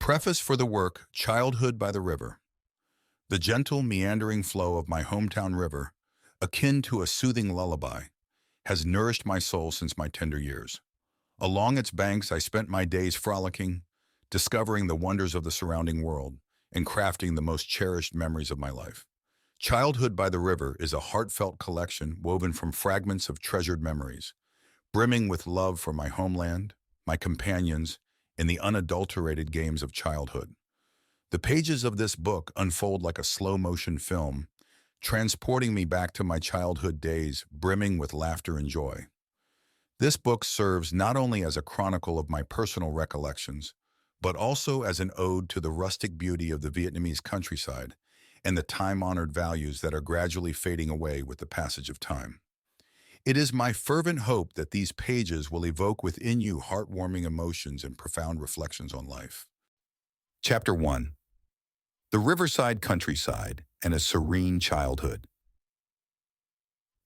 Preface for the work Childhood by the River. The gentle, meandering flow of my hometown river, akin to a soothing lullaby, has nourished my soul since my tender years. Along its banks I spent my days frolicking, discovering the wonders of the surrounding world, and crafting the most cherished memories of my life. Childhood by the River is a heartfelt collection woven from fragments of treasured memories, brimming with love for my homeland, my companions, and the unadulterated games of childhood. The pages of this book unfold like a slow-motion film, transporting me back to my childhood days, brimming with laughter and joy. This book serves not only as a chronicle of my personal recollections, but also as an ode to the rustic beauty of the Vietnamese countryside and the time-honored values that are gradually fading away with the passage of time. It is my fervent hope that these pages will evoke within you heartwarming emotions and profound reflections on life. Chapter 1. The Riverside Countryside and a Serene Childhood.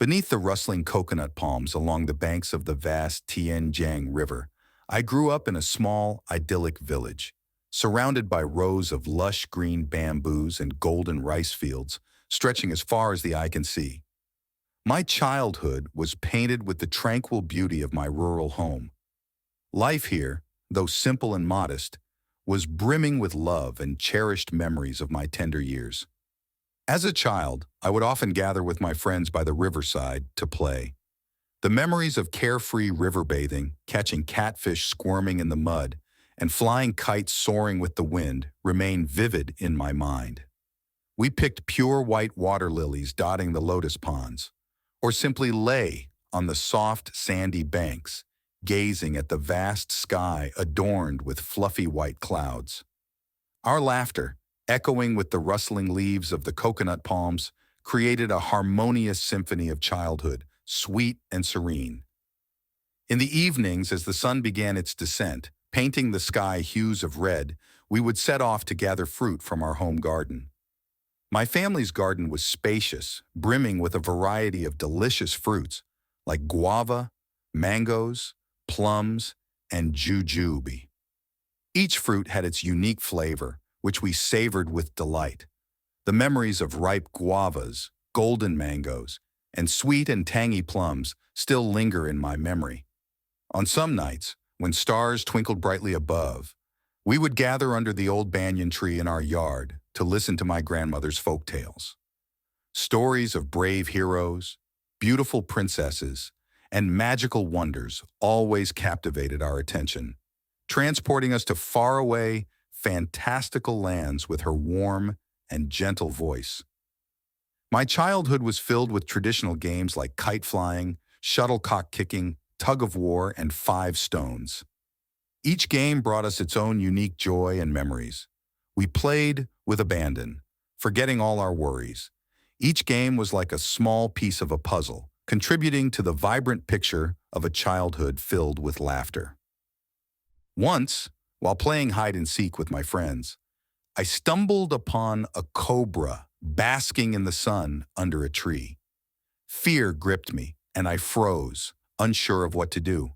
Beneath the rustling coconut palms along the banks of the vast Tien Giang River, I grew up in a small, idyllic village, surrounded by rows of lush green bamboos and golden rice fields stretching as far as the eye can see. My childhood was painted with the tranquil beauty of my rural home. Life here, though simple and modest, was brimming with love and cherished memories of my tender years. As a child, I would often gather with my friends by the riverside to play. The memories of carefree river bathing, catching catfish squirming in the mud, and flying kites soaring with the wind remain vivid in my mind. We picked pure white water lilies dotting the lotus ponds, or simply lay on the soft, sandy banks, gazing at the vast sky adorned with fluffy white clouds. Our laughter, echoing with the rustling leaves of the coconut palms, created a harmonious symphony of childhood, sweet and serene. In the evenings, as the sun began its descent, painting the sky hues of red, we would set off to gather fruit from our home garden. My family's garden was spacious, brimming with a variety of delicious fruits like guava, mangoes, plums, and jujube. Each fruit had its unique flavor, which we savored with delight. The memories of ripe guavas, golden mangoes, and sweet and tangy plums still linger in my memory. On some nights, when stars twinkled brightly above, we would gather under the old banyan tree in our yard to listen to my grandmother's folk tales. Stories of brave heroes, beautiful princesses, and magical wonders always captivated our attention, transporting us to faraway, fantastical lands with her warm and gentle voice. My childhood was filled with traditional games like kite flying, shuttlecock kicking, tug of war, and 5 stones. Each game brought us its own unique joy and memories. We played with abandon, forgetting all our worries. Each game was like a small piece of a puzzle, contributing to the vibrant picture of a childhood filled with laughter. Once, while playing hide-and-seek with my friends, I stumbled upon a cobra basking in the sun under a tree. Fear gripped me, and I froze, unsure of what to do.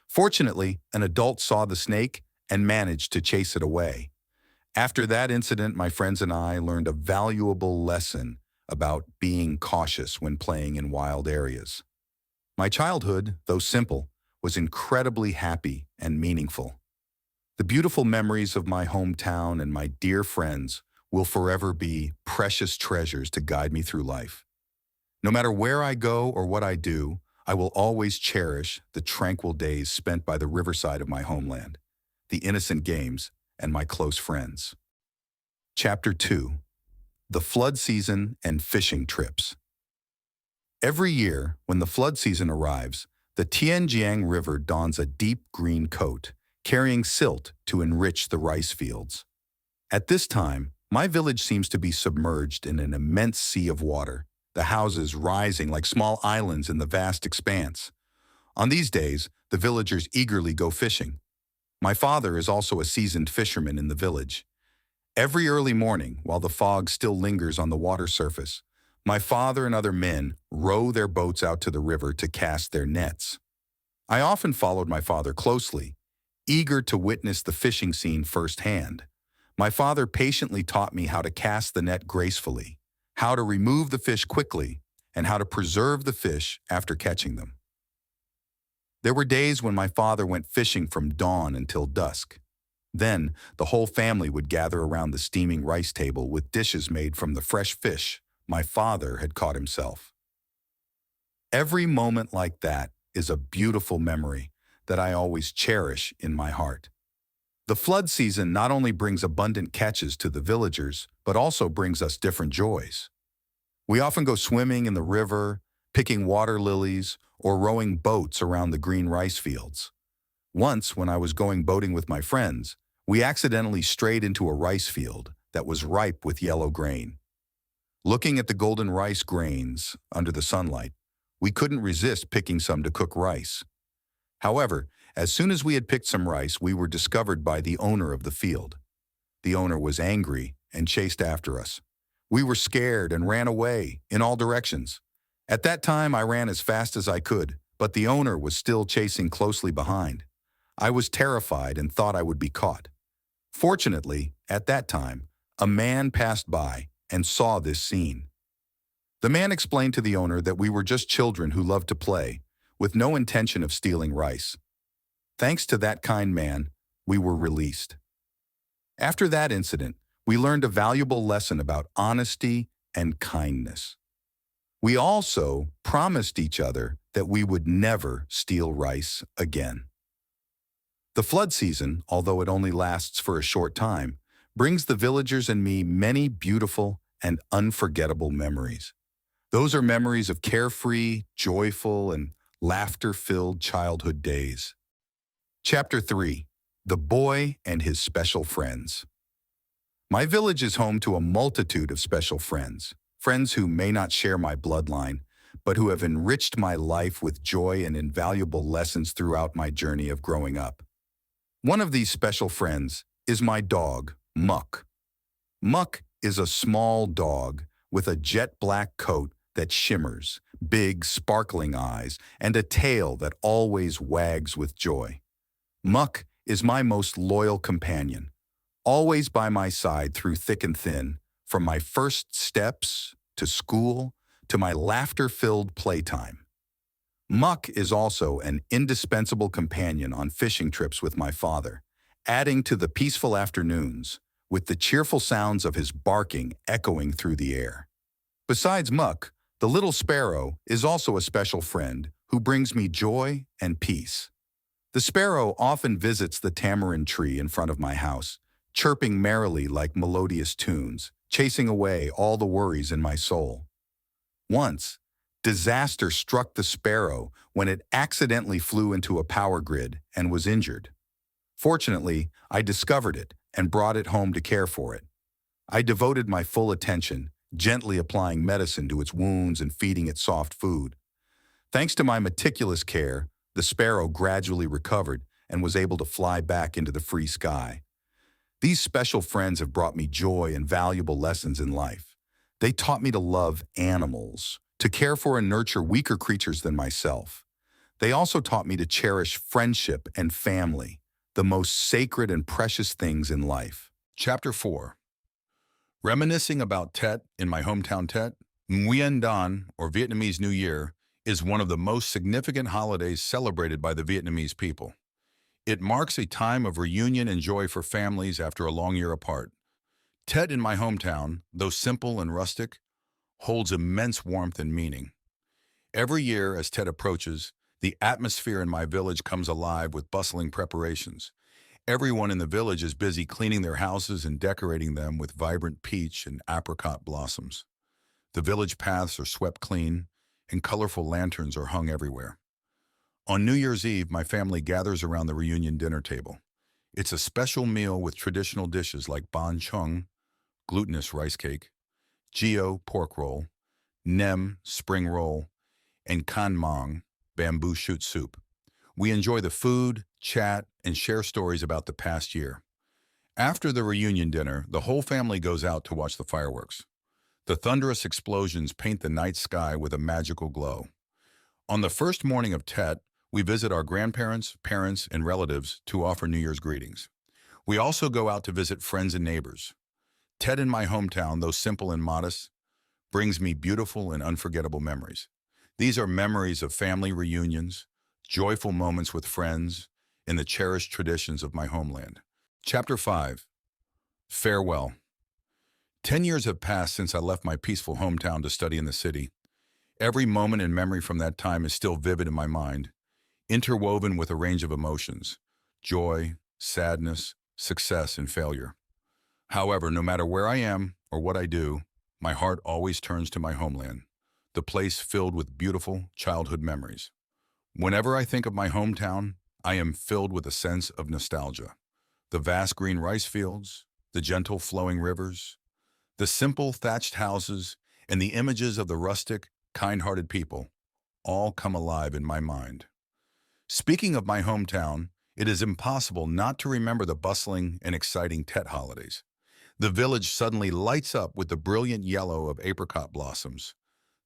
Fortunately, an adult saw the snake and managed to chase it away. After that incident, my friends and I learned a valuable lesson about being cautious when playing in wild areas. My childhood, though simple, was incredibly happy and meaningful. The beautiful memories of my hometown and my dear friends will forever be precious treasures to guide me through life. No matter where I go or what I do, I will always cherish the tranquil days spent by the riverside of my homeland, the innocent games, and my close friends. Chapter 2. The Flood Season and Fishing Trips. Every year, when the flood season arrives, the Tien Giang River dons a deep green coat, carrying silt to enrich the rice fields. At this time, my village seems to be submerged in an immense sea of water, the houses rising like small islands in the vast expanse. On these days, the villagers eagerly go fishing. My father is also a seasoned fisherman in the village. Every early morning, while the fog still lingers on the water surface, my father and other men row their boats out to the river to cast their nets. I often followed my father closely, eager to witness the fishing scene firsthand. My father patiently taught me how to cast the net gracefully, how to remove the fish quickly, and how to preserve the fish after catching them. There were days when my father went fishing from dawn until dusk. Then, the whole family would gather around the steaming rice table with dishes made from the fresh fish my father had caught himself. Every moment like that is a beautiful memory that I always cherish in my heart. The flood season not only brings abundant catches to the villagers, but also brings us different joys. We often go swimming in the river, picking water lilies, or rowing boats around the green rice fields. Once, when I was going boating with my friends, we accidentally strayed into a rice field that was ripe with yellow grain. Looking at the golden rice grains under the sunlight, we couldn't resist picking some to cook rice. However, as soon as we had picked some rice, we were discovered by the owner of the field. The owner was angry and chased after us. We were scared and ran away in all directions. At that time, I ran as fast as I could, but the owner was still chasing closely behind. I was terrified and thought I would be caught. Fortunately, at that time, a man passed by and saw this scene. The man explained to the owner that we were just children who loved to play, with no intention of stealing rice. Thanks to that kind man, we were released. After that incident, we learned a valuable lesson about honesty and kindness. We also promised each other that we would never steal rice again. The flood season, although it only lasts for a short time, brings the villagers and me many beautiful and unforgettable memories. Those are memories of carefree, joyful, and laughter-filled childhood days. Chapter 3. The Boy and His Special Friends. My village is home to a multitude of special friends, friends who may not share my bloodline, but who have enriched my life with joy and invaluable lessons throughout my journey of growing up. One of these special friends is my dog, Muck. Muck is a small dog with a jet black coat that shimmers, big, sparkling eyes, and a tail that always wags with joy. Muck is my most loyal companion, always by my side through thick and thin, from my first steps to school to my laughter-filled playtime. Muck is also an indispensable companion on fishing trips with my father, adding to the peaceful afternoons, with the cheerful sounds of his barking echoing through the air. Besides Muck, the little sparrow is also a special friend who brings me joy and peace. The sparrow often visits the tamarind tree in front of my house, chirping merrily like melodious tunes, chasing away all the worries in my soul. Once, disaster struck the sparrow when it accidentally flew into a power grid and was injured. Fortunately, I discovered it and brought it home to care for it. I devoted my full attention, gently applying medicine to its wounds and feeding it soft food. Thanks to my meticulous care, the sparrow gradually recovered and was able to fly back into the free sky. These special friends have brought me joy and valuable lessons in life. They taught me to love animals, to care for and nurture weaker creatures than myself. They also taught me to cherish friendship and family, the most sacred and precious things in life. Chapter 4. Reminiscing about Tet in my hometown Tet, Nguyen Dan, or Vietnamese New Year, is one of the most significant holidays celebrated by the Vietnamese people. It marks a time of reunion and joy for families after a long year apart. Tet in my hometown, though simple and rustic, holds immense warmth and meaning. Every year as Tet approaches, the atmosphere in my village comes alive with bustling preparations. Everyone in the village is busy cleaning their houses and decorating them with vibrant peach and apricot blossoms. The village paths are swept clean, and colorful lanterns are hung everywhere. On New Year's Eve, my family gathers around the reunion dinner table. It's a special meal with traditional dishes like ban chung, glutinous rice cake, geo, pork roll, nem, spring roll, and kan mang, bamboo shoot soup. We enjoy the food, chat, and share stories about the past year. After the reunion dinner, the whole family goes out to watch the fireworks. The thunderous explosions paint the night sky with a magical glow. On the first morning of Tet, we visit our grandparents, parents, and relatives to offer New Year's greetings. We also go out to visit friends and neighbors. Tet in my hometown, though simple and modest, brings me beautiful and unforgettable memories. These are memories of family reunions, joyful moments with friends, and the cherished traditions of my homeland. Chapter 5. Farewell. 10 years have passed since I left my peaceful hometown to study in the city. Every moment and memory from that time is still vivid in my mind, interwoven with a range of emotions: joy, sadness, success, and failure. However, no matter where I am or what I do, my heart always turns to my homeland, the place filled with beautiful childhood memories. Whenever I think of my hometown, I am filled with a sense of nostalgia. The vast green rice fields, the gentle flowing rivers, the simple thatched houses, and the images of the rustic, kind-hearted people all come alive in my mind. Speaking of my hometown, it is impossible not to remember the bustling and exciting Tet holidays. The village suddenly lights up with the brilliant yellow of apricot blossoms,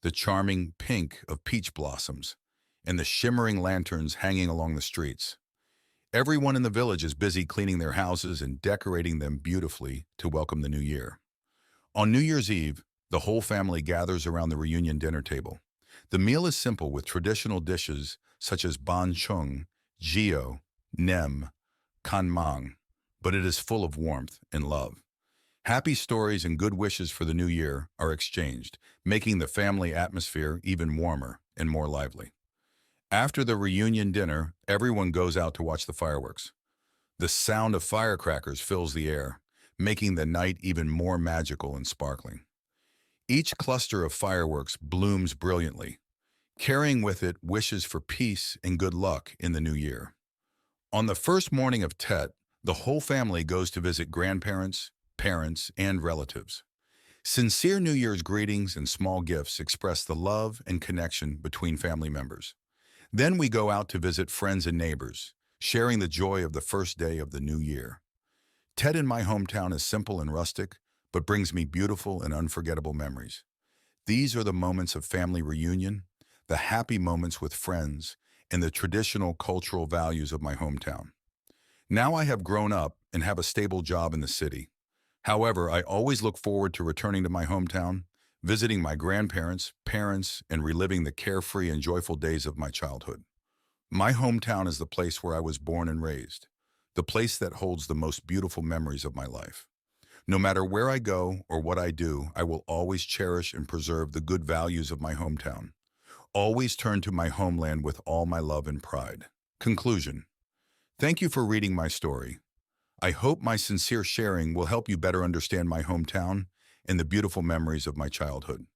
the charming pink of peach blossoms, and the shimmering lanterns hanging along the streets. Everyone in the village is busy cleaning their houses and decorating them beautifully to welcome the new year. On New Year's Eve, the whole family gathers around the reunion dinner table. The meal is simple with traditional dishes such as ban chung, gio, nem, kan mang, but it is full of warmth and love. Happy stories and good wishes for the new year are exchanged, making the family atmosphere even warmer and more lively. After the reunion dinner, everyone goes out to watch the fireworks. The sound of firecrackers fills the air, making the night even more magical and sparkling. Each cluster of fireworks blooms brilliantly, carrying with it wishes for peace and good luck in the new year. On the first morning of Tet, the whole family goes to visit grandparents, parents, and relatives. Sincere New Year's greetings and small gifts express the love and connection between family members. Then we go out to visit friends and neighbors, sharing the joy of the first day of the new year. Tet in my hometown is simple and rustic, but brings me beautiful and unforgettable memories. These are the moments of family reunion, the happy moments with friends, and the traditional cultural values of my hometown. Now I have grown up and have a stable job in the city. However, I always look forward to returning to my hometown, visiting my grandparents, parents, and reliving the carefree and joyful days of my childhood. My hometown is the place where I was born and raised, the place that holds the most beautiful memories of my life. No matter where I go or what I do, I will always cherish and preserve the good values of my hometown. Always turn to my homeland with all my love and pride. Conclusion. Thank you for reading my story. I hope my sincere sharing will help you better understand my hometown and the beautiful memories of my childhood.